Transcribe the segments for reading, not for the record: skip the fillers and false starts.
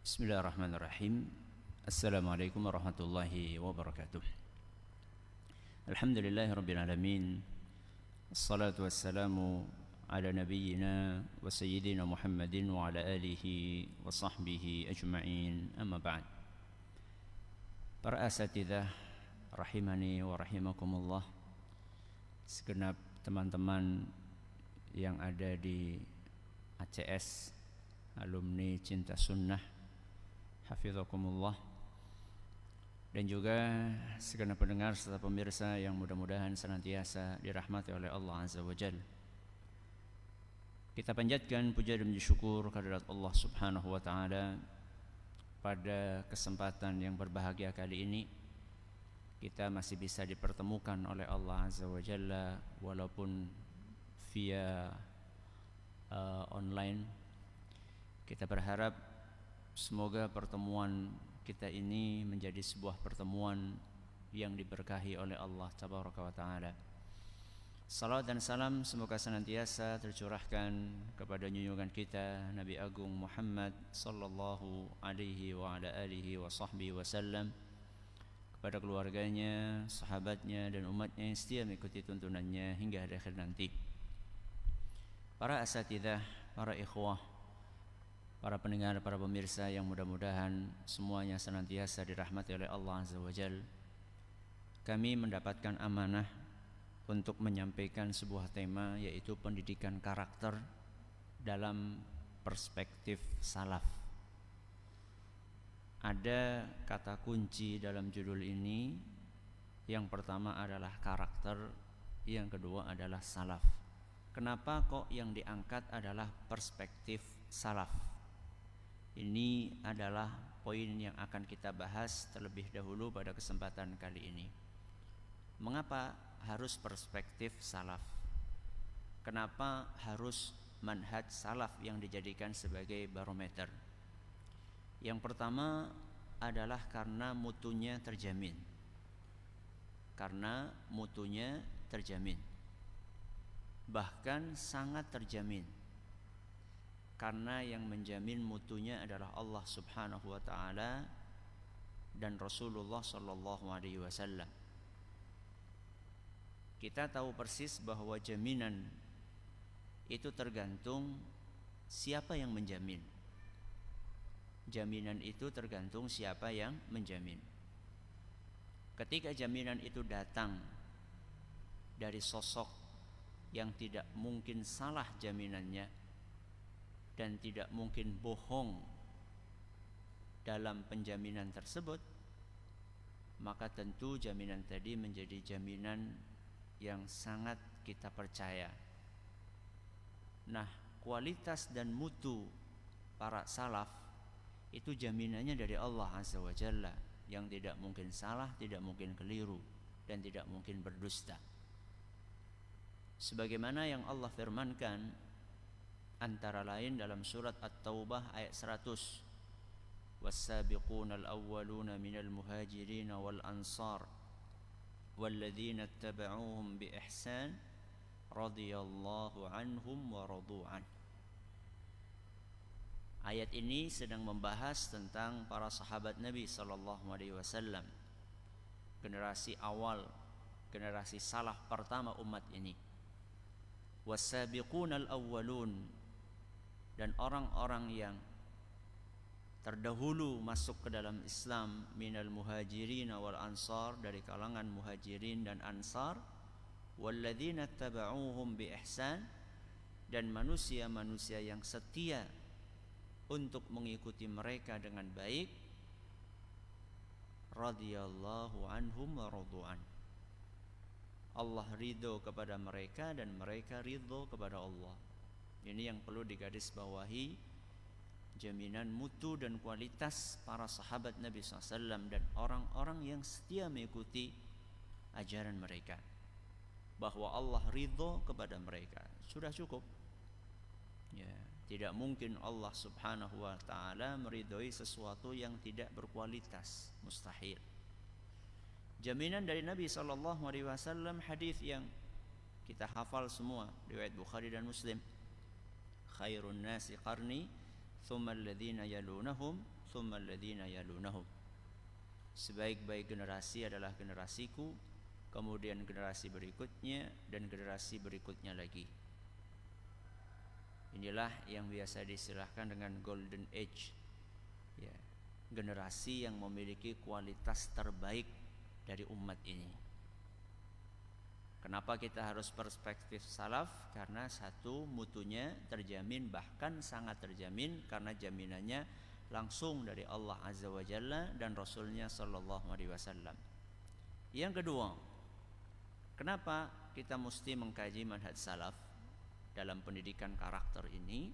Bismillahirrahmanirrahim. Assalamualaikum warahmatullahi wabarakatuh. Alhamdulillahirabbil alamin. Wassalatu wassalamu ala nabiyyina wa sayyidina Muhammadin wa ala alihi wa sahbihi ajma'in. Amma ba'd. Para asatidzah rahimani wa rahimakumullah, segenap teman-teman yang ada di ACS, alumni Cinta Sunnah, hafizakumullah, dan juga segenap pendengar serta pemirsa yang mudah-mudahan senantiasa dirahmati oleh Allah Azza wa Jalla. Kita panjatkan puja dan syukur kehadirat Allah Subhanahu wa taala. Pada kesempatan yang berbahagia kali ini kita masih bisa dipertemukan oleh Allah Azza wa Jalla walaupun via online. Kita berharap semoga pertemuan kita ini menjadi sebuah pertemuan yang diberkahi oleh Allah Tabaraka wa Ta'ala. Salawat dan salam semoga senantiasa tercurahkan kepada junjungan kita Nabi Agung Muhammad sallallahu alaihi wa ala alihi wa sahbihi wasallam, kepada keluarganya, sahabatnya dan umatnya yang setia mengikuti tuntunannya hingga hari akhir nanti. Para asatidzah, para ikhwah, para pendengar, para pemirsa yang mudah-mudahan semuanya senantiasa dirahmati oleh Allah Azza wa Jalla. Kami mendapatkan amanah untuk menyampaikan sebuah tema, yaitu pendidikan karakter dalam perspektif salaf. Ada kata kunci dalam judul ini. Yang pertama adalah karakter, yang kedua adalah salaf. Kenapa kok yang diangkat adalah perspektif salaf? Ini adalah poin yang akan kita bahas terlebih dahulu pada kesempatan kali ini. Mengapa harus perspektif salaf? Kenapa harus manhaj salaf yang dijadikan sebagai barometer? Yang pertama adalah karena mutunya terjamin. Karena mutunya terjamin. Bahkan sangat terjamin. Karena yang menjamin mutunya adalah Allah Subhanahu wa taala dan Rasulullah sallallahu alaihi wasallam. Kita tahu persis bahwa jaminan itu tergantung siapa yang menjamin. Jaminan itu tergantung siapa yang menjamin. Ketika jaminan itu datang dari sosok yang tidak mungkin salah jaminannya dan tidak mungkin bohong dalam penjaminan tersebut, maka tentu jaminan tadi menjadi jaminan yang sangat kita percaya. Nah, kualitas dan mutu para salaf itu jaminannya dari Allah Azza wa Jalla, yang tidak mungkin salah, tidak mungkin keliru, dan tidak mungkin berdusta. Sebagaimana yang Allah firmankan antara lain dalam surat At-Taubah ayat 100, was-sabiqunal awwaluna minal muhajirin wal ansar walladzina ittaba'uuhum bi ihsan radhiyallahu anhum wa radu an. Ayat ini sedang membahas tentang para sahabat Nabi sallallahu alaihi wasallam, generasi awal, generasi salaf pertama umat ini. Was-sabiqunal awwalun, dan orang-orang yang terdahulu masuk ke dalam Islam, minal muhajirin wal ansar, dari kalangan muhajirin dan ansar, walladzina taba'uuhum bi ihsan, dan manusia-manusia yang setia untuk mengikuti mereka dengan baik, radhiyallahu anhum wa radu'an. Allah ridho kepada mereka dan mereka ridho kepada Allah. Ini yang perlu digarisbawahi, jaminan mutu dan kualitas para sahabat Nabi SAW dan orang-orang yang setia mengikuti ajaran mereka, bahwa Allah ridho kepada mereka. Sudah cukup ya. Tidak mungkin Allah Subhanahu wa ta'ala meridhoi sesuatu yang tidak berkualitas. Mustahil. Jaminan dari Nabi SAW, hadis yang kita hafal semua, riwayat Bukhari dan Muslim, khairun nasi qarni thumma alladhina yalunahum, thumma alladhina yalunahum. Sebaik-baik generasi adalah generasiku, kemudian generasi berikutnya, dan generasi berikutnya lagi. Inilah yang biasa diistilahkan dengan golden age, ya, generasi yang memiliki kualitas terbaik dari umat ini. Kenapa kita harus perspektif salaf? Karena satu, mutunya terjamin, bahkan sangat terjamin, karena jaminannya langsung dari Allah Azza wa Jalla dan Rasulnya Sallallahu Alaihi Wasallam. Yang kedua, kenapa kita mesti mengkaji manhaj salaf dalam pendidikan karakter ini?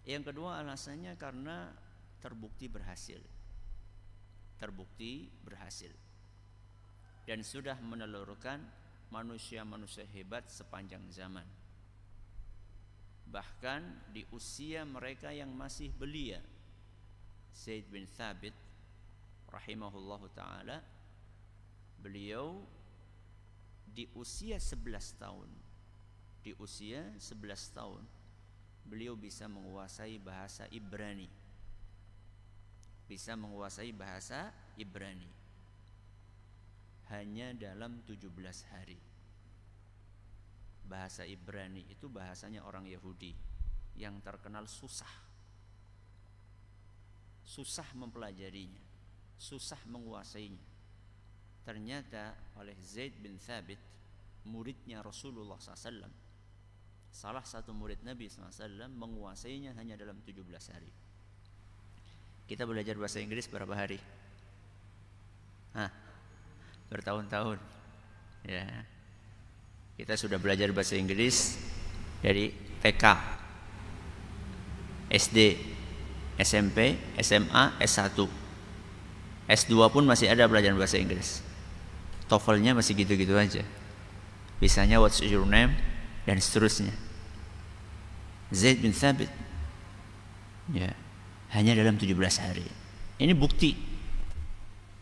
Yang kedua alasannya karena terbukti berhasil. Terbukti berhasil. Dan sudah menelurkan manusia-manusia hebat sepanjang zaman. Bahkan di usia mereka yang masih belia, Zaid bin Thabit rahimahullahu ta'ala, beliau di usia 11 tahun, di usia 11 tahun beliau bisa menguasai bahasa Ibrani, bisa menguasai bahasa Ibrani hanya dalam 17 hari. Bahasa Ibrani itu bahasanya orang Yahudi yang terkenal susah mempelajarinya, susah menguasainya. Ternyata oleh Zaid bin Thabit, muridnya Rasulullah SAW, salah satu murid Nabi SAW, menguasainya hanya dalam 17 hari. Kita belajar bahasa Inggris berapa hari? Bertahun-tahun, ya. Kita sudah belajar bahasa Inggris dari TK, SD, SMP, SMA, S1, S2 pun masih ada belajar bahasa Inggris. TOEFL-nya masih gitu-gitu aja. Bisanya what's your name dan seterusnya. Zaid bin Thabit, ya, hanya dalam 17 hari. Ini bukti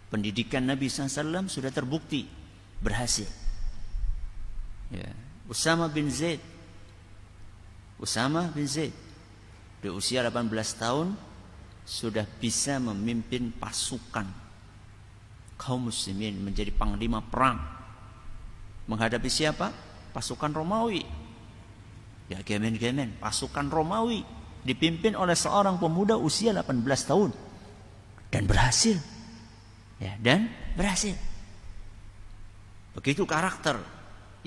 pendidikan Nabi SAW sudah terbukti berhasil. Ya. Usama bin Zaid di usia 18 tahun sudah bisa memimpin pasukan kaum muslimin, menjadi panglima perang. Menghadapi siapa? Pasukan Romawi. Ya, gemen-gemen, pasukan Romawi dipimpin oleh seorang pemuda usia 18 tahun dan berhasil. Ya, dan berhasil. Begitu karakter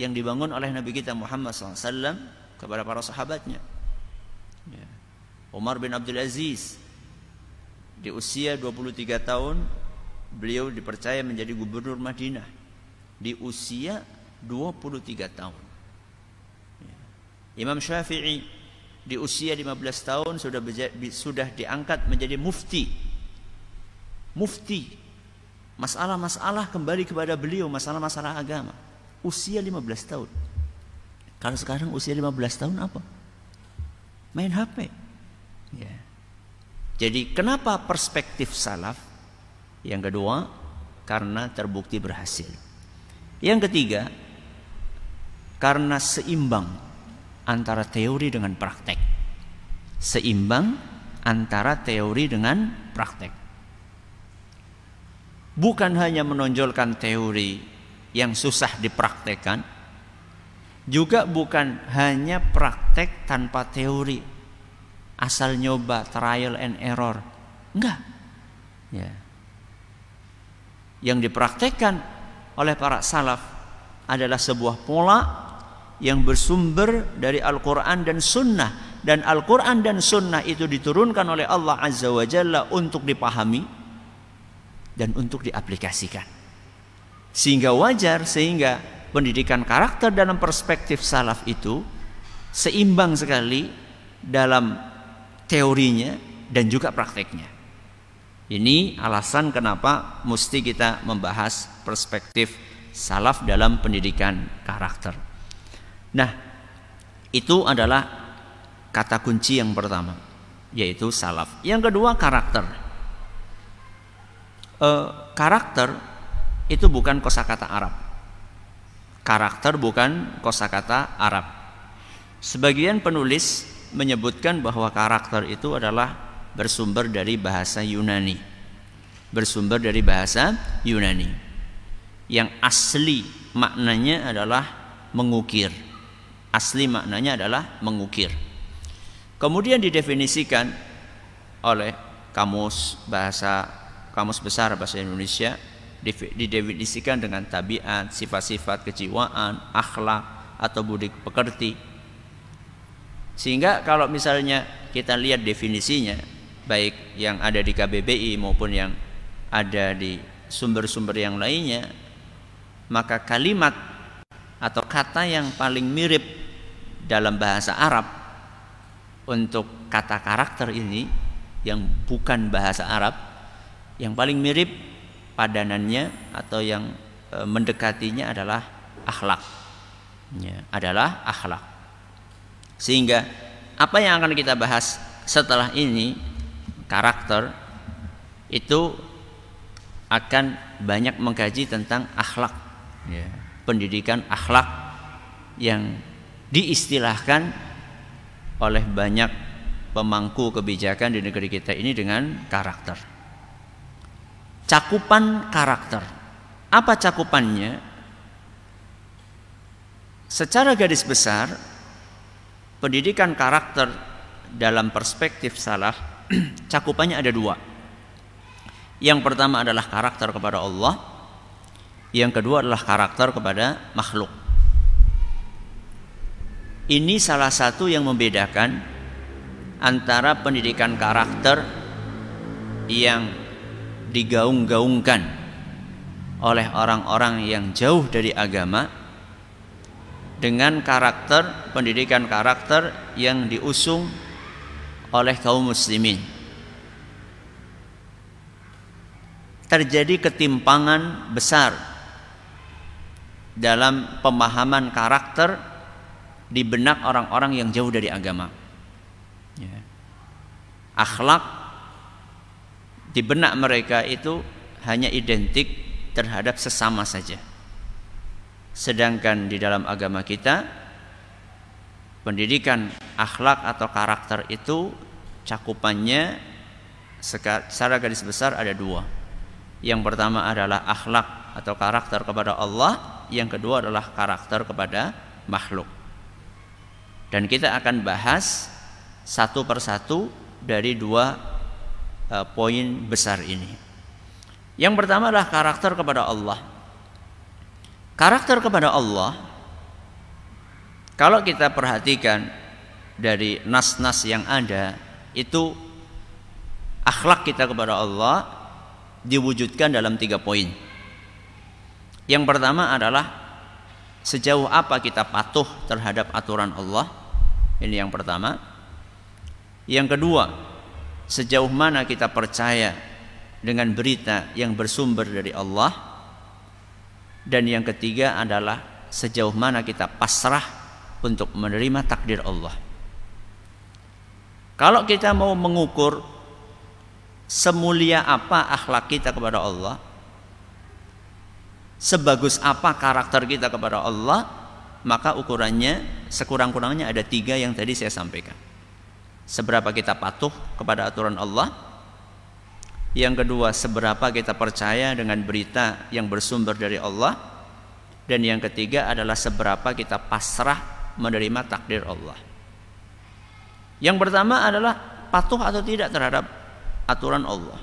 yang dibangun oleh Nabi kita Muhammad SAW kepada para sahabatnya. Ya. Umar bin Abdul Aziz di usia 23 tahun beliau dipercaya menjadi gubernur Madinah di usia 23 tahun. Ya. Imam Syafi'i di usia 15 tahun sudah diangkat menjadi mufti. Masalah-masalah kembali kepada beliau, masalah-masalah agama. Usia 15 tahun. Kalau sekarang usia 15 tahun apa? Main HP. Ya. Jadi kenapa perspektif salaf? Yang kedua, karena terbukti berhasil. Yang ketiga, karena seimbang antara teori dengan praktek. Seimbang antara teori dengan praktek. Bukan hanya menonjolkan teori yang susah dipraktekkan, juga bukan hanya praktek tanpa teori, asal nyoba, trial and error. Enggak. Ya. Yang dipraktekkan oleh para salaf adalah sebuah pola yang bersumber dari Al-Quran dan Sunnah. Dan Al-Quran dan Sunnah itu diturunkan oleh Allah Azza wa Jalla untuk dipahami dan untuk diaplikasikan. Sehingga wajar, sehingga pendidikan karakter dalam perspektif salaf itu seimbang sekali dalam teorinya dan juga prakteknya. Ini alasan kenapa mesti kita membahas perspektif salaf dalam pendidikan karakter. Nah, itu adalah kata kunci yang pertama, yaitu salaf. Yang kedua, karakter. Karakter itu bukan kosakata Arab. Karakter bukan kosakata Arab. Sebagian penulis menyebutkan bahwa karakter itu adalah bersumber dari bahasa Yunani. Bersumber dari bahasa Yunani. Yang asli maknanya adalah mengukir. Asli maknanya adalah mengukir. Kemudian didefinisikan oleh kamus besar bahasa Indonesia, didefinisikan dengan tabiat, sifat-sifat kejiwaan, akhlak atau budi pekerti. Sehingga kalau misalnya kita lihat definisinya, baik yang ada di KBBI maupun yang ada di sumber-sumber yang lainnya, maka kalimat atau kata yang paling mirip dalam bahasa Arab untuk kata karakter ini yang bukan bahasa Arab, yang paling mirip padanannya atau yang mendekatinya adalah akhlak. Ya, adalah akhlak. Sehingga apa yang akan kita bahas setelah ini, karakter, itu akan banyak mengkaji tentang akhlak, ya, pendidikan akhlak yang diistilahkan oleh banyak pemangku kebijakan di negeri kita ini dengan karakter. Cakupan karakter. Apa cakupannya? Secara garis besar, pendidikan karakter dalam perspektif salaf cakupannya ada dua. Yang pertama adalah karakter kepada Allah, yang kedua adalah karakter kepada makhluk. Ini salah satu yang membedakan antara pendidikan karakter yang digaung-gaungkan oleh orang-orang yang jauh dari agama dengan pendidikan karakter yang diusung oleh kaum muslimin. Terjadi ketimpangan besar dalam pemahaman karakter di benak orang-orang yang jauh dari agama. Ya. Akhlak di benak mereka itu hanya identik terhadap sesama saja. Sedangkan di dalam agama kita, pendidikan akhlak atau karakter itu cakupannya secara garis besar ada dua. Yang pertama adalah akhlak atau karakter kepada Allah, yang kedua adalah karakter kepada makhluk. Dan kita akan bahas satu persatu dari dua poin besar ini. Yang pertama adalah karakter kepada Allah. Karakter kepada Allah, kalau kita perhatikan dari nas-nas yang ada, itu akhlak kita kepada Allah diwujudkan dalam 3 poin. Yang pertama adalah sejauh apa kita patuh terhadap aturan Allah. Ini yang pertama. Yang kedua, sejauh mana kita percaya dengan berita yang bersumber dari Allah. Dan yang ketiga adalah sejauh mana kita pasrah untuk menerima takdir Allah. Kalau kita mau mengukur semulia apa akhlak kita kepada Allah, sebagus apa karakter kita kepada Allah, maka ukurannya sekurang-kurangnya ada 3 yang tadi saya sampaikan. Seberapa kita patuh kepada aturan Allah, yang kedua seberapa kita percaya dengan berita yang bersumber dari Allah, dan yang ketiga adalah seberapa kita pasrah menerima takdir Allah. Yang pertama adalah patuh atau tidak terhadap aturan Allah.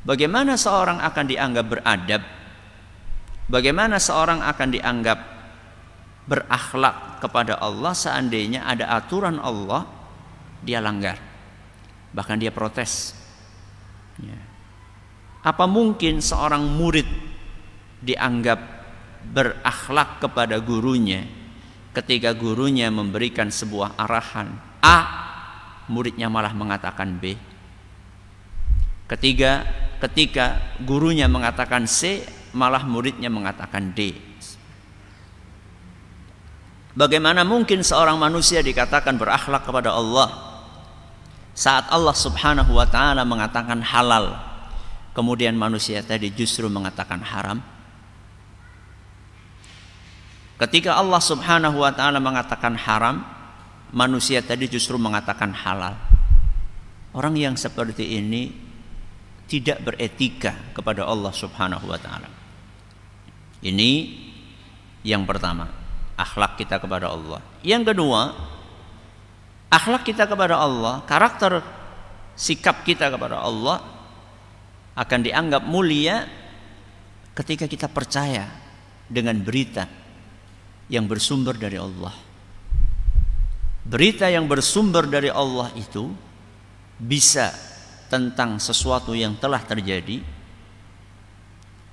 Bagaimana seorang akan dianggap beradab? Bagaimana seorang akan dianggap berakhlak kepada Allah seandainya ada aturan Allah dia langgar, bahkan dia protes? Ya. Apa mungkin seorang murid dianggap berakhlak kepada gurunya ketika gurunya memberikan sebuah arahan A, muridnya malah mengatakan B? Ketika gurunya mengatakan C, malah muridnya mengatakan D. Bagaimana mungkin seorang manusia dikatakan berakhlak kepada Allah saat Allah Subhanahu wa ta'ala mengatakan halal, kemudian manusia tadi justru mengatakan haram? Ketika Allah Subhanahu wa ta'ala mengatakan haram, manusia tadi justru mengatakan halal. Orang yang seperti ini tidak beretika kepada Allah Subhanahu wa taala. Ini yang pertama, akhlak kita kepada Allah. Yang kedua, akhlak kita kepada Allah, karakter sikap kita kepada Allah akan dianggap mulia ketika kita percaya dengan berita yang bersumber dari Allah. Berita yang bersumber dari Allah itu bisa tentang sesuatu yang telah terjadi,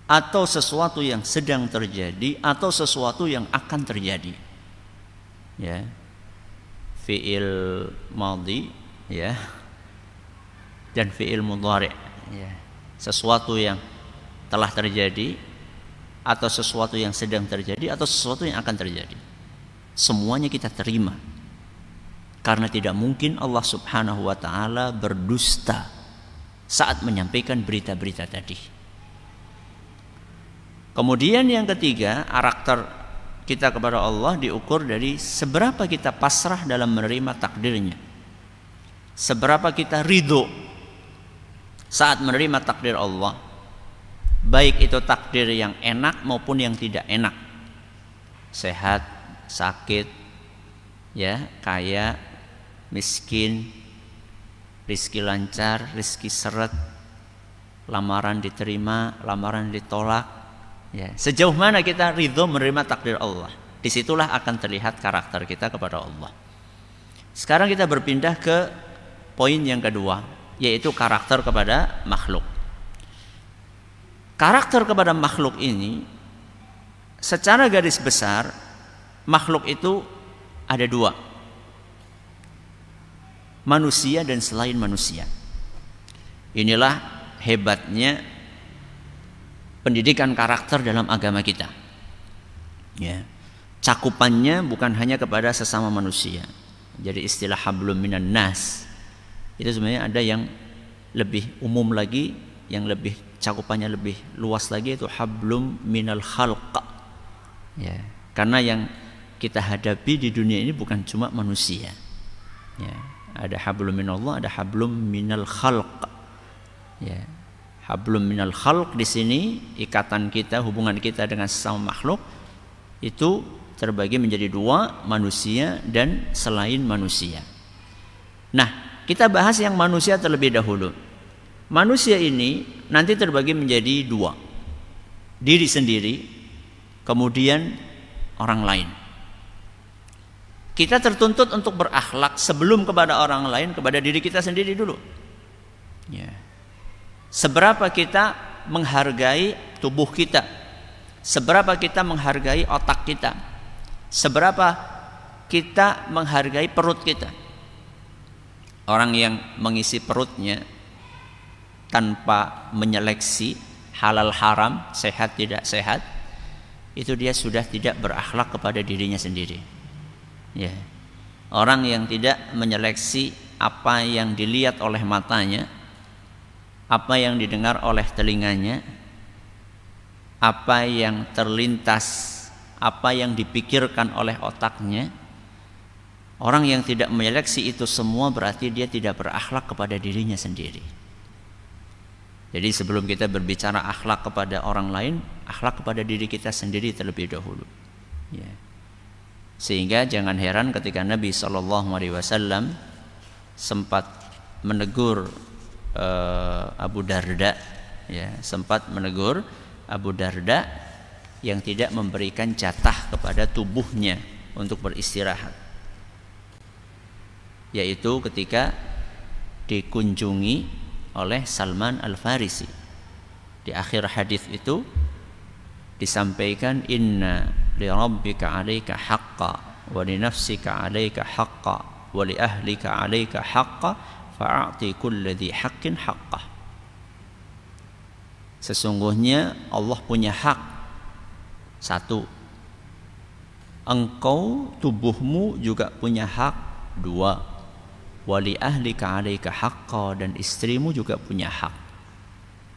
atau sesuatu yang sedang terjadi, atau sesuatu yang akan terjadi. Ya, fi'il madhi, ya, dan fi'il mudhari', ya, sesuatu yang telah terjadi, atau sesuatu yang sedang terjadi, atau sesuatu yang akan terjadi. Semuanya kita terima, karena tidak mungkin Allah Subhanahu wa taala berdusta saat menyampaikan berita-berita tadi. Kemudian yang ketiga, karakter kita kepada Allah diukur dari seberapa kita pasrah dalam menerima takdirnya. Seberapa kita ridho saat menerima takdir Allah, baik itu takdir yang enak maupun yang tidak enak. Sehat, sakit, ya, kaya, miskin, rizki lancar, rizki seret, lamaran diterima, lamaran ditolak, ya, sejauh mana kita ridho menerima takdir Allah, disitulah akan terlihat karakter kita kepada Allah. Sekarang kita berpindah ke poin yang kedua, yaitu karakter kepada makhluk. Karakter kepada makhluk ini, secara garis besar, makhluk itu ada dua, manusia dan selain manusia. Inilah hebatnya pendidikan karakter dalam agama kita. Ya, cakupannya bukan hanya kepada sesama manusia. Jadi istilah hablum minan nas itu sebenarnya ada yang lebih umum lagi, yang lebih cakupannya lebih luas lagi, itu hablum minal khalq. Ya, karena yang kita hadapi di dunia ini bukan cuma manusia. Ya, ada hablum minallah, ada hablum minal khalq. Ya, hablum minal khalq di sini ikatan kita, hubungan kita dengan sesama makhluk itu terbagi menjadi dua, manusia dan selain manusia. Nah, kita bahas yang manusia terlebih dahulu. Manusia ini nanti terbagi menjadi dua, diri sendiri, kemudian orang lain. Kita tertuntut untuk berakhlak sebelum kepada orang lain, kepada diri kita sendiri dulu. Ya. Seberapa kita menghargai tubuh kita, seberapa kita menghargai otak kita, seberapa kita menghargai perut kita. Orang yang mengisi perutnya tanpa menyeleksi halal haram, sehat tidak sehat, itu dia sudah tidak berakhlak kepada dirinya sendiri. Ya. Orang yang tidak menyeleksi apa yang dilihat oleh matanya, apa yang didengar oleh telinganya, apa yang terlintas, apa yang dipikirkan oleh otaknya, orang yang tidak menyeleksi itu semua berarti dia tidak berakhlak kepada dirinya sendiri. Jadi sebelum kita berbicara akhlak kepada orang lain, akhlak kepada diri kita sendiri terlebih dahulu. Ya. Sehingga jangan heran ketika Nabi SAW sempat menegur Abu Darda, ya, sempat menegur Abu Darda yang tidak memberikan jatah kepada tubuhnya untuk beristirahat, yaitu ketika dikunjungi oleh Salman Al-Farisi. Di akhir hadis itu disampaikan, inna li rabbika 'alaika haqqan wa li nafsika 'alaika haqqan wa li ahlika 'alaika haqqan fa'ati kulli dzi haqqin haqqah. Sesungguhnya Allah punya hak satu, engkau tubuhmu juga punya hak dua, wali ahlika 'alaika haqqan, dan istrimu juga punya hak.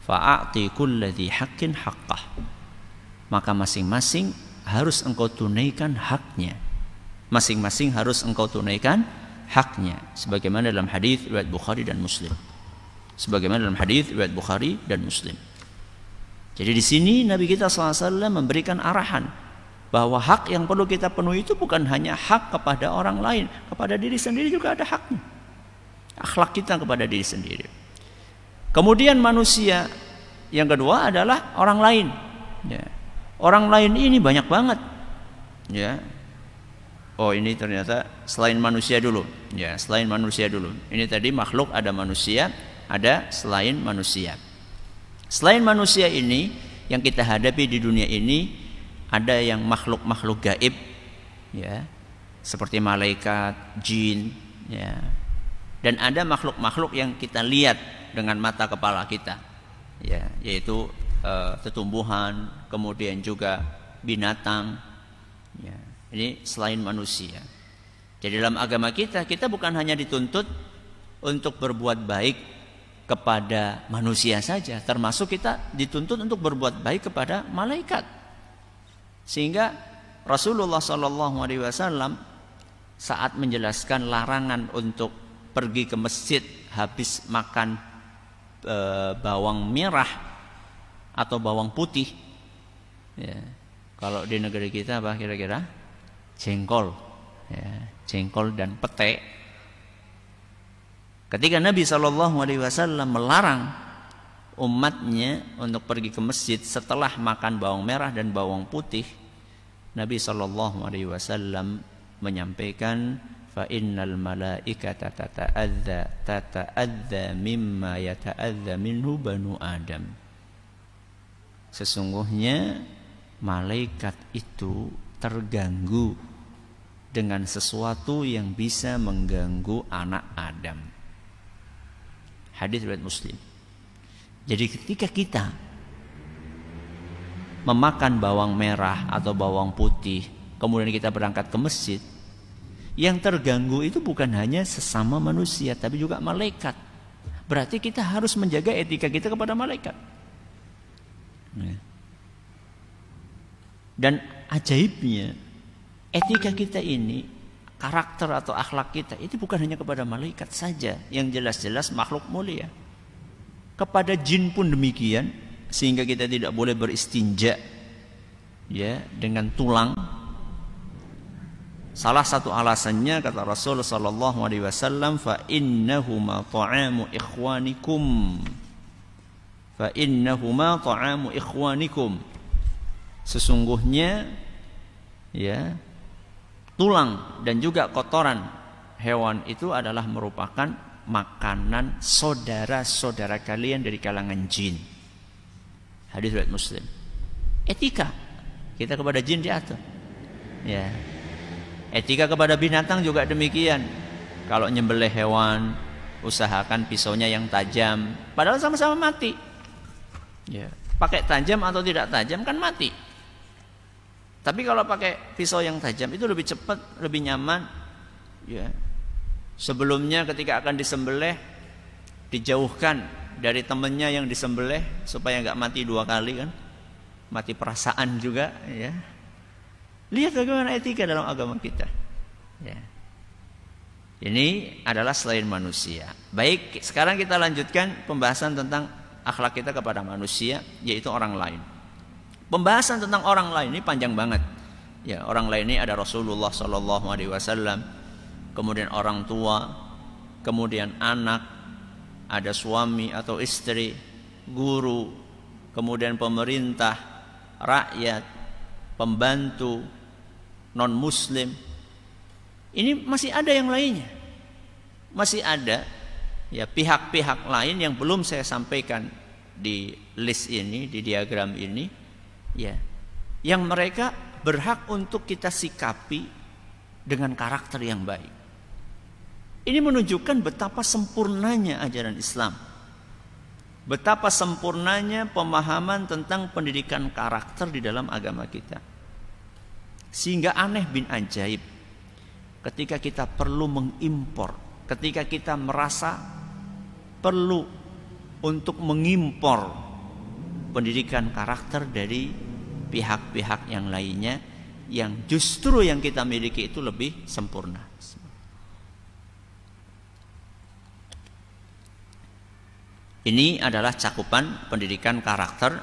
Fa'ati kulli dzi haqqin haqqah. Maka masing-masing harus engkau tunaikan haknya. Masing-masing harus engkau tunaikan haknya, sebagaimana dalam hadis riwayat Bukhari dan Muslim. Jadi di sini Nabi kita SAW memberikan arahan bahwa hak yang perlu kita penuhi itu bukan hanya hak kepada orang lain, kepada diri sendiri juga ada haknya. Akhlak kita kepada diri sendiri. Kemudian manusia yang kedua adalah orang lain. Ya. Orang lain ini banyak banget. Ya. Oh, ini ternyata selain manusia dulu. Ya, selain manusia dulu. Ini tadi makhluk, ada manusia, ada selain manusia. Selain manusia ini yang kita hadapi di dunia ini, ada yang makhluk-makhluk gaib, ya, seperti malaikat, jin, ya, dan ada makhluk-makhluk yang kita lihat dengan mata kepala kita, ya, yaitu tumbuhan, kemudian juga binatang, ya. Ini selain manusia. Jadi dalam agama kita bukan hanya dituntut untuk berbuat baik kepada manusia saja, termasuk kita dituntut untuk berbuat baik kepada malaikat. Sehingga Rasulullah SAW saat menjelaskan larangan untuk pergi ke masjid habis makan bawang merah atau bawang putih, ya, kalau di negeri kita apa kira-kira? Jengkol, ya, jengkol dan pete. Ketika Nabi SAW melarang umatnya untuk pergi ke masjid setelah makan bawang merah dan bawang putih, Nabi SAW menyampaikan, fa innal malaikata tata'adza mimma yata'adza minhu banu Adam. Sesungguhnya malaikat itu terganggu dengan sesuatu yang bisa mengganggu anak Adam. Hadis riwayat Muslim. Jadi ketika kita memakan bawang merah atau bawang putih, kemudian kita berangkat ke masjid, yang terganggu itu bukan hanya sesama manusia, tapi juga malaikat. Berarti kita harus menjaga etika kita kepada malaikat. Dan ajaibnya, etika kita ini, karakter atau akhlak kita itu bukan hanya kepada malaikat saja, yang jelas-jelas makhluk mulia. Kepada jin pun demikian, sehingga kita tidak boleh beristinja, ya, dengan tulang. Salah satu alasannya kata Rasul sallallahu alaihi wasallam, fa innahuma ta'amu ikhwanikum. Fa innahuma ta'amu ikhwanikum. Sesungguhnya, ya, tulang dan juga kotoran hewan itu adalah merupakan makanan saudara-saudara kalian dari kalangan jin. Hadis riwayat Muslim. Etika kita kepada jin diatur. Ya. Etika kepada binatang juga demikian. Kalau nyembelih hewan, usahakan pisaunya yang tajam. Padahal sama-sama mati. Ya. Pakai tajam atau tidak tajam kan mati. Tapi kalau pakai pisau yang tajam itu lebih cepat, lebih nyaman. Ya. Sebelumnya ketika akan disembelih, dijauhkan dari temannya yang disembelih supaya nggak mati dua kali kan, mati perasaan juga. Ya. Lihat bagaimana etika dalam agama kita. Ya. Ini adalah selain manusia. Baik, sekarang kita lanjutkan pembahasan tentang akhlak kita kepada manusia, yaitu orang lain. Pembahasan tentang orang lain ini panjang banget. Ya, orang lain ini ada Rasulullah SAW, kemudian orang tua, kemudian anak, ada suami atau istri, guru, kemudian pemerintah, rakyat, pembantu, non muslim. Ini masih ada yang lainnya. Masih ada, ya, pihak-pihak lain yang belum saya sampaikan di list ini, di diagram ini, ya, yang mereka berhak untuk kita sikapi dengan karakter yang baik. Ini menunjukkan betapa sempurnanya ajaran Islam, betapa sempurnanya pemahaman tentang pendidikan karakter di dalam agama kita. Sehingga aneh bin ajaib ketika kita perlu mengimpor, ketika kita merasa perlu untuk mengimpor pendidikan karakter dari pihak-pihak yang lainnya, yang justru yang kita miliki itu lebih sempurna. Ini adalah cakupan pendidikan karakter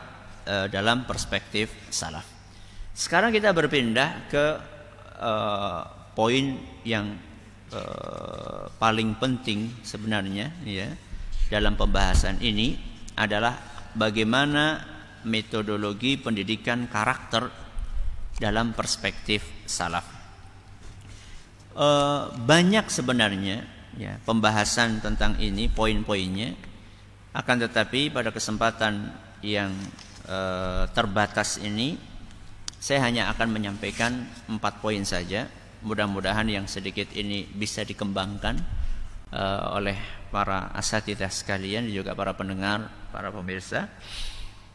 dalam perspektif salaf. Sekarang kita berpindah ke poin yang paling penting sebenarnya ya dalam pembahasan ini adalah bagaimana metodologi pendidikan karakter dalam perspektif salaf. Banyak sebenarnya ya pembahasan tentang ini, poin-poinnya. Akan tetapi pada kesempatan yang terbatas ini saya hanya akan menyampaikan 4 poin saja. Mudah-mudahan yang sedikit ini bisa dikembangkan oleh para asatidzah sekalian dan juga para pendengar, para pemirsa.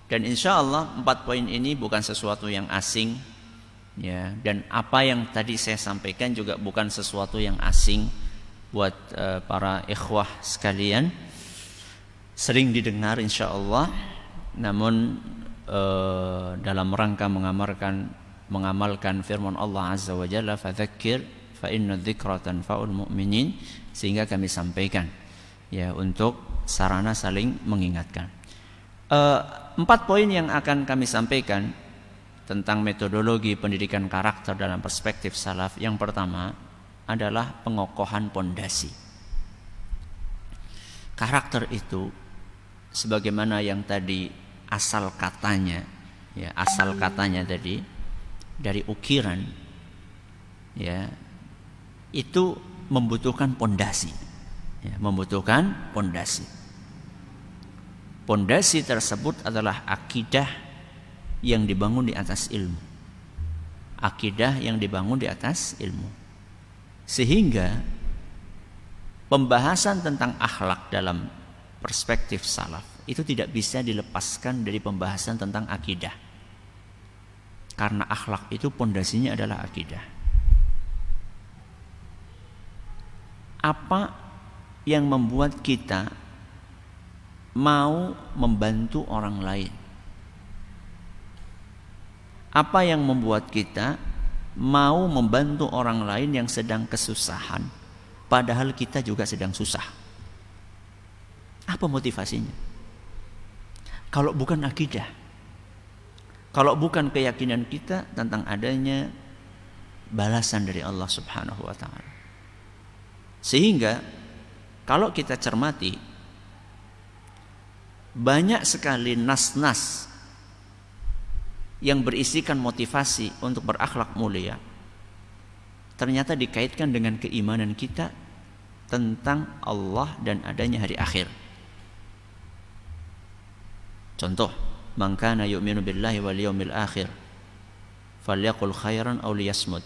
Dan insya Allah 4 poin ini bukan sesuatu yang asing ya, dan apa yang tadi saya sampaikan juga bukan sesuatu yang asing buat para ikhwah sekalian. Sering didengar insya Allah, namun dalam rangka mengamalkan firman Allah Azza wa Jalla, fadzakir fa inna dzikra tanfa'ul mu'minin, sehingga kami sampaikan ya untuk sarana saling mengingatkan. 4 poin yang akan kami sampaikan tentang metodologi pendidikan karakter dalam perspektif salaf. Yang pertama adalah pengokohan pondasi. Karakter itu sebagaimana yang tadi asal katanya tadi dari ukiran ya, itu membutuhkan pondasi ya, membutuhkan pondasi. Pondasi tersebut adalah akidah yang dibangun di atas ilmu, akidah yang dibangun di atas ilmu, sehingga pembahasan tentang akhlak dalam perspektif salaf itu tidak bisa dilepaskan dari pembahasan tentang akidah, karena akhlak itu pondasinya adalah akidah. Apa yang membuat kita mau membantu orang lain? Apa yang membuat kita mau membantu orang lain yang sedang kesusahan, padahal kita juga sedang susah? Apa motivasinya? Kalau bukan akidah, kalau bukan keyakinan kita tentang adanya balasan dari Allah Subhanahu wa ta'ala. Sehingga kalau kita cermati, banyak sekali nas-nas yang berisikan motivasi untuk berakhlak mulia ternyata dikaitkan dengan keimanan kita tentang Allah dan adanya hari akhir. Contoh, man kana yu'minu billahi wal yawmil akhir falyaqul khairan aw liyasmut.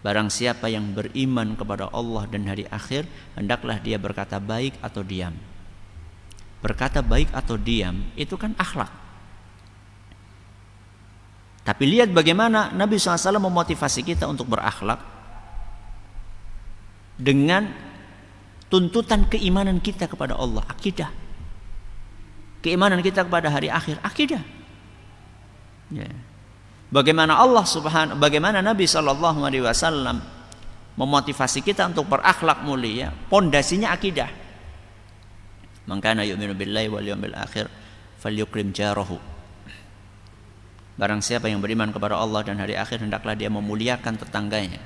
Barang siapa yang beriman kepada Allah dan hari akhir, hendaklah dia berkata baik atau diam. Berkata baik atau diam itu kan akhlak. Tapi lihat bagaimana Nabi SAW memotivasi kita untuk berakhlak dengan tuntutan keimanan kita kepada Allah, akidah. Keimanan kita kepada hari akhir, akidah. Ya. Bagaimana Nabi SAW memotivasi kita untuk berakhlak mulia, pondasinya akidah. Man kana yu'minu billahi wal yawmil akhir falyukrim jarahu. Barang siapa yang beriman kepada Allah dan hari akhir, hendaklah dia memuliakan tetangganya.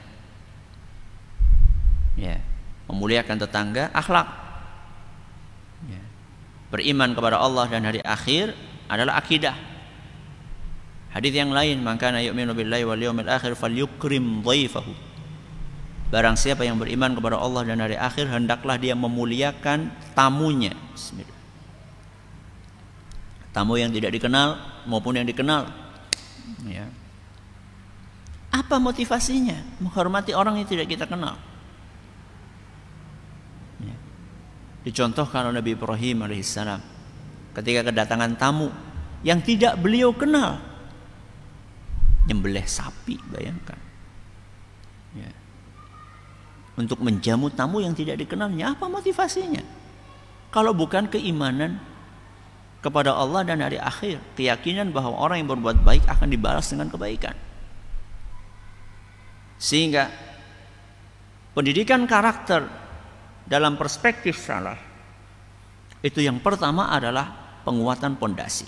Ya, memuliakan tetangga, akhlak. Beriman kepada Allah dan hari akhir adalah akidah. Hadis yang lain, man kana yu'minu billahi wal yawmil akhir falyukrim dhaifahu. Barang siapa yang beriman kepada Allah dan hari akhir, hendaklah dia memuliakan tamunya. Bismillah. Tamu yang tidak dikenal maupun yang dikenal. Ya. Apa motivasinya? Menghormati orang yang tidak kita kenal. Dicontohkan oleh Nabi Ibrahim alaihissalam ketika kedatangan tamu yang tidak beliau kenal, nyembelih sapi, bayangkan ya. Untuk menjamu tamu yang tidak dikenalnya. Apa motivasinya? Kalau bukan keimanan kepada Allah dan hari akhir, keyakinan bahwa orang yang berbuat baik akan dibalas dengan kebaikan. Sehingga pendidikan karakter dalam perspektif salaf itu yang pertama adalah penguatan pondasi.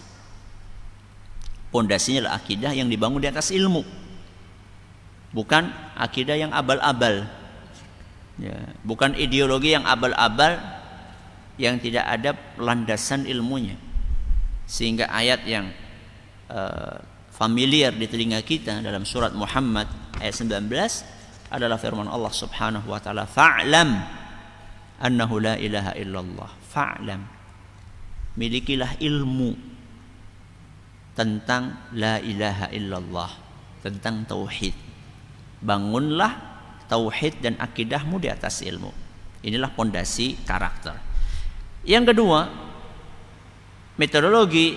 Pondasinya adalah akidah yang dibangun di atas ilmu, bukan akidah yang abal-abal, ya, bukan ideologi yang abal-abal yang tidak ada landasan ilmunya. Sehingga ayat yang familiar di telinga kita dalam surat Muhammad ayat 19 adalah firman Allah Subhanahu wa taala, fa'lam annahu la ilaha illallah. Fa'lam, milikilah ilmu tentang la ilaha illallah, tentang tauhid. Bangunlah tauhid dan akidahmu di atas ilmu. Inilah pondasi karakter. Yang kedua, metodologi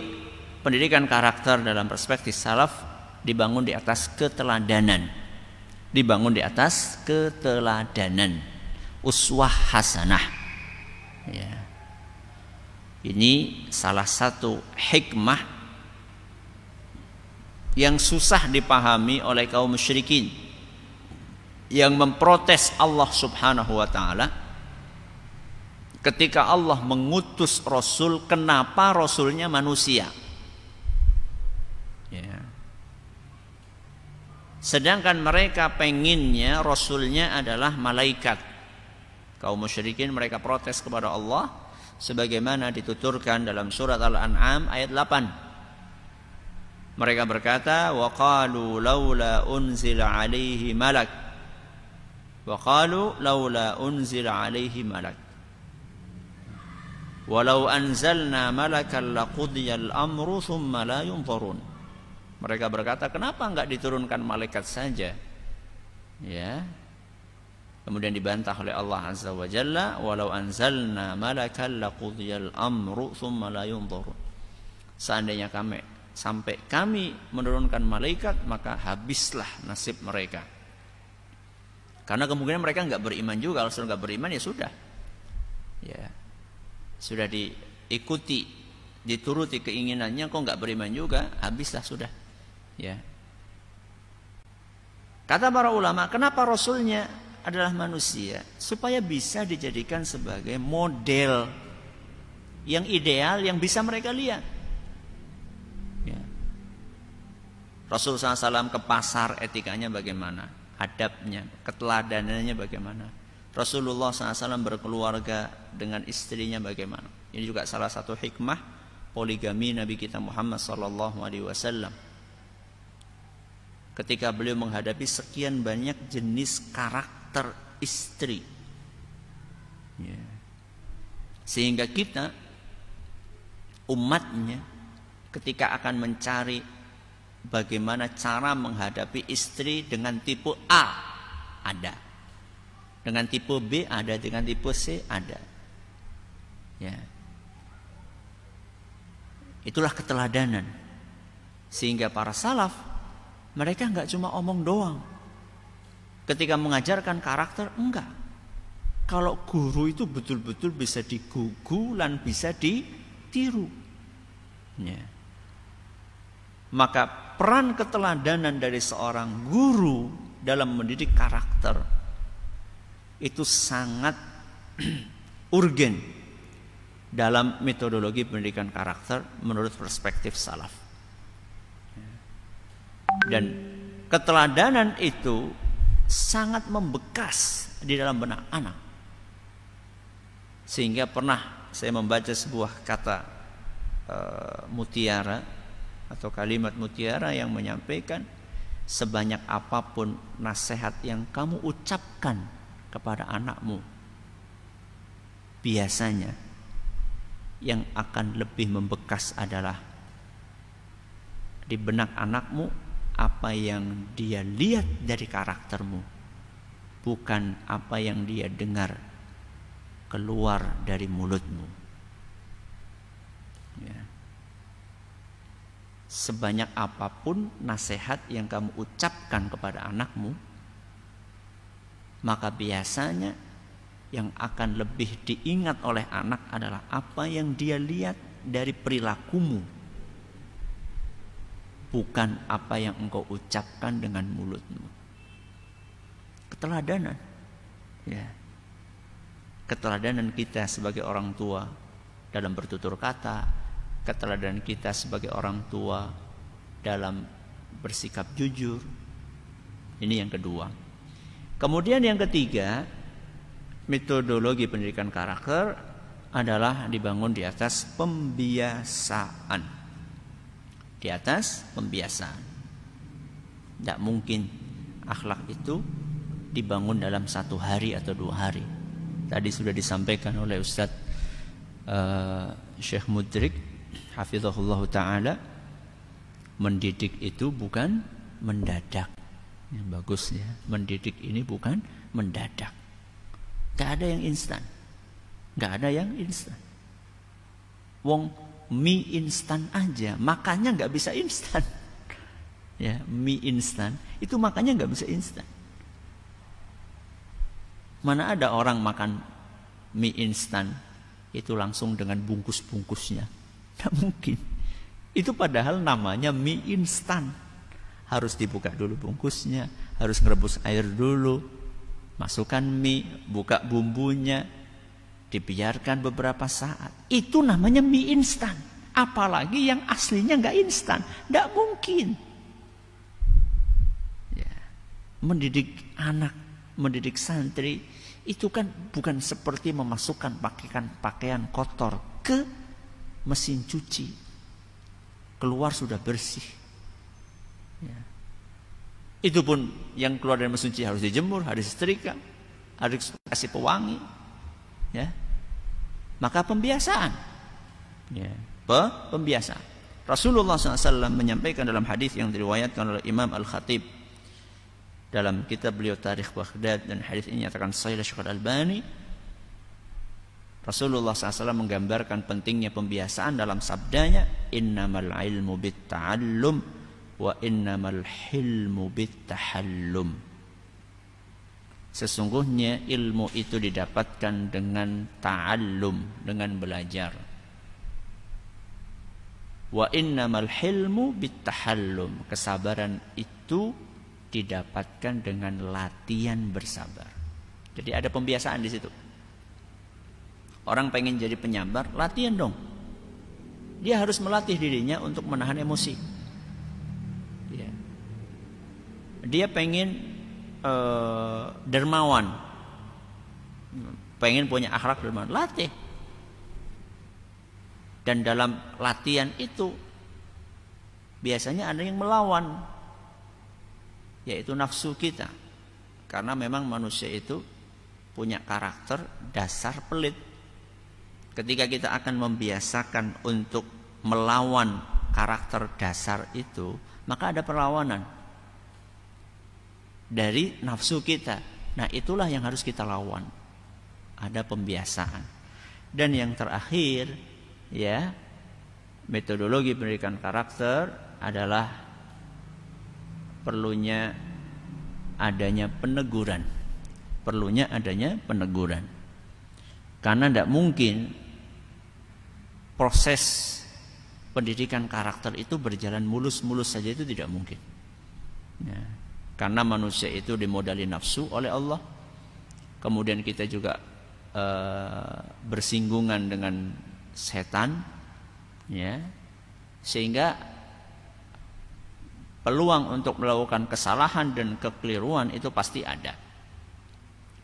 pendidikan karakter dalam perspektif salaf dibangun di atas keteladanan. Dibangun di atas keteladanan, uswah hasanah, ya. Ini salah satu hikmah yang susah dipahami oleh kaum musyrikin yang memprotes Allah Subhanahu wa taala ketika Allah mengutus Rasul, kenapa Rasulnya manusia, ya. Sedangkan mereka penginnya Rasulnya adalah malaikat. Kaum musyrikin mereka protes kepada Allah sebagaimana dituturkan dalam surat Al-An'am ayat 8. Mereka berkata, wa qalu laula unzila alaihi malak. Wa qalu laula unzila alaihi malak. Walau anzalna malakan laqudiyal amru thumma la yunzarun. Mereka berkata, kenapa enggak diturunkan malaikat saja? Ya. Kemudian dibantah oleh Allah Azza wa Jalla, walau anzalna malakan laqudiyal amru thumma la yunzarun. Seandainya kami menurunkan malaikat, maka habislah nasib mereka. Karena kemungkinan mereka enggak beriman juga. Kalau sudah enggak beriman ya sudah. Ya. Sudah diikuti, dituruti keinginannya, kok enggak beriman juga, habislah sudah. Ya. Kata para ulama, kenapa Rasulnya adalah manusia? Supaya bisa dijadikan sebagai model yang ideal yang bisa mereka lihat. Ya. Rasul SAW ke pasar, etikanya bagaimana? Adabnya, keteladanannya bagaimana? Rasulullah SAW berkeluarga dengan istrinya bagaimana? Ini juga salah satu hikmah poligami Nabi kita Muhammad SAW. Ketika beliau menghadapi sekian banyak jenis karakter istri, ya. Sehingga kita umatnya ketika akan mencari bagaimana cara menghadapi istri dengan tipe A ada, dengan tipe B ada, dengan tipe C ada, ya. Itulah keteladanan. Sehingga para salaf mereka enggak cuma omong doang ketika mengajarkan karakter, enggak. Kalau guru itu betul-betul bisa digugu dan bisa ditiru, ya. Maka peran keteladanan dari seorang guru dalam mendidik karakter itu sangat urgen dalam metodologi pendidikan karakter menurut perspektif salaf. Dan keteladanan itu sangat membekas di dalam benak anak. Sehingga pernah saya membaca sebuah kata mutiara atau kalimat mutiara yang menyampaikan, sebanyak apapun nasihat yang kamu ucapkan kepada anakmu, biasanya yang akan lebih membekas adalah di benak anakmu apa yang dia lihat dari karaktermu, bukan apa yang dia dengar keluar dari mulutmu, ya. Sebanyak apapun nasihat yang kamu ucapkan kepada anakmu, maka biasanya yang akan lebih diingat oleh anak adalah apa yang dia lihat dari perilakumu, bukan apa yang engkau ucapkan dengan mulutmu. keteladanan. Ya. Keteladanan kita sebagai orang tua dalam bertutur kata, keteladanan kita sebagai orang tua dalam bersikap jujur. Ini yang kedua. Kemudian yang ketiga, metodologi pendidikan karakter adalah dibangun di atas pembiasaan. Di atas pembiasaan. Tidak mungkin akhlak itu dibangun dalam 1 hari atau 2 hari. Tadi sudah disampaikan oleh Ustadz Syekh Mudrik hafizahullah ta'ala, mendidik itu bukan mendadak. Yang bagus ya, mendidik ini bukan mendadak. Gak ada yang instan. Gak ada yang instan. Wong mie instan aja makannya gak bisa instan. Ya, mie instan itu makannya gak bisa instan. Mana ada orang makan mie instan itu langsung dengan bungkus-bungkusnya. Tidak mungkin. Itu padahal namanya mie instan. Harus dibuka dulu bungkusnya, harus ngerebus air dulu, masukkan mie, buka bumbunya, dibiarkan beberapa saat. Itu namanya mie instan. Apalagi yang aslinya nggak instan. Tidak mungkin. Ya. Mendidik anak, mendidik santri itu kan bukan seperti memasukkan pakaian kotor ke mesin cuci, keluar sudah bersih. Ya. Itu pun yang keluar dari mesin cuci harus dijemur, harus disetrika, harus kasih pewangi. Ya. Maka pembiasaan. Ya. Pembiasaan. Rasulullah SAW menyampaikan dalam hadis yang diriwayatkan oleh Imam Al-Khatib dalam kitab beliau Tarikh Baghdad, dan hadis ini nyatakan sahih Syekh Al-Albani. Rasulullah SAW menggambarkan pentingnya pembiasaan dalam sabdanya, innamal ilmu bitta'allum wa innamal hilmu bittahallum. Sesungguhnya ilmu itu didapatkan dengan ta'allum, dengan belajar. Wa innamal hilmu bittahallum. Kesabaran itu didapatkan dengan latihan bersabar. Jadi ada pembiasaan di situ. Orang pengen jadi penyabar, latihan dong. Dia harus melatih dirinya untuk menahan emosi. Ya. Dia pengen dermawan, pengen punya akhlak dermawan, latih. Dan dalam latihan itu biasanya ada yang melawan, yaitu nafsu kita. Karena memang manusia itu punya karakter dasar pelit. Ketika kita akan membiasakan untuk melawan karakter dasar itu, maka ada perlawanan dari nafsu kita. Nah, itulah yang harus kita lawan. Ada pembiasaan. Dan yang terakhir, ya, metodologi pendidikan karakter adalah perlunya adanya peneguran. Perlunya adanya peneguran. Karena tidak mungkin proses pendidikan karakter itu berjalan mulus-mulus saja, itu tidak mungkin. Ya. Karena manusia itu dimodali nafsu oleh Allah. Kemudian kita juga bersinggungan dengan setan, ya, sehingga peluang untuk melakukan kesalahan dan kekeliruan itu pasti ada.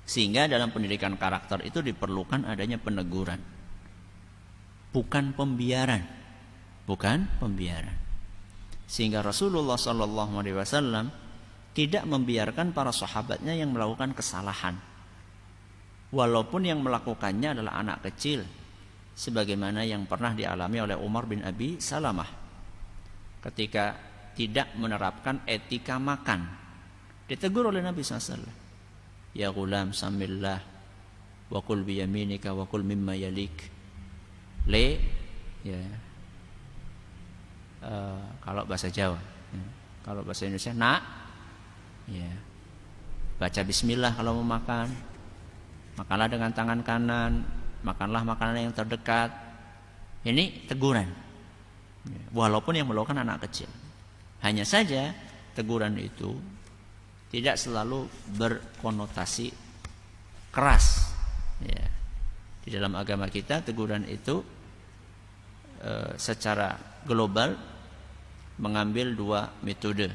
Sehingga dalam pendidikan karakter itu diperlukan adanya peneguran, bukan pembiaran, bukan pembiaran. Sehingga Rasulullah SAW tidak membiarkan para sahabatnya yang melakukan kesalahan, walaupun yang melakukannya adalah anak kecil, sebagaimana yang pernah dialami oleh Umar bin Abi Salamah ketika tidak menerapkan etika makan. Ditegur oleh Nabi SAW. Ya gulam samillah wa kul biyaminika wa kul mimma yalik. Ya. Kalau bahasa Jawa, ya. Kalau bahasa Indonesia, nak, ya, baca bismillah kalau mau makan. Makanlah dengan tangan kanan, makanlah makanan yang terdekat. Ini teguran, ya. Walaupun yang melakukan anak kecil. Hanya saja teguran itu tidak selalu berkonotasi keras. Ya. Di dalam agama kita teguran itu secara global mengambil dua metode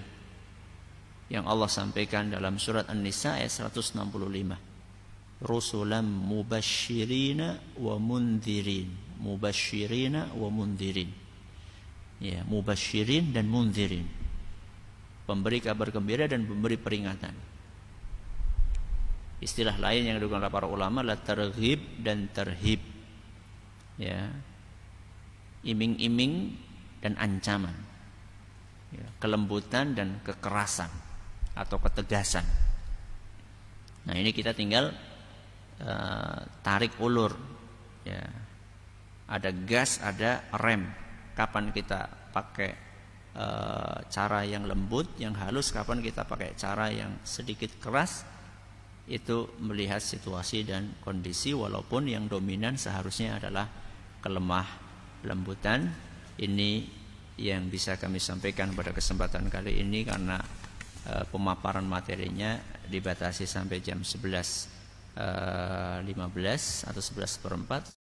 yang Allah sampaikan dalam surat An-Nisa ayat 165. Rusulam mubasyirina wa mundhirin. Mubasyirina wa mundhirin. Ya, mubasyirin dan mundhirin. Pemberi kabar gembira dan pemberi peringatan. Istilah lain yang digunakan oleh para ulama adalah targhib dan tarhib. Ya. Iming-iming dan ancaman. Ya, kelembutan dan kekerasan atau ketegasan. Nah, ini kita tinggal tarik ulur. Ya. Ada gas, ada rem. Kapan kita pakai cara yang lembut, yang halus, kapan kita pakai cara yang sedikit keras, itu melihat situasi dan kondisi, walaupun yang dominan seharusnya adalah kelemah lembutan. Ini yang bisa kami sampaikan pada kesempatan kali ini karena pemaparan materinya dibatasi sampai jam 11.15 atau 11:04.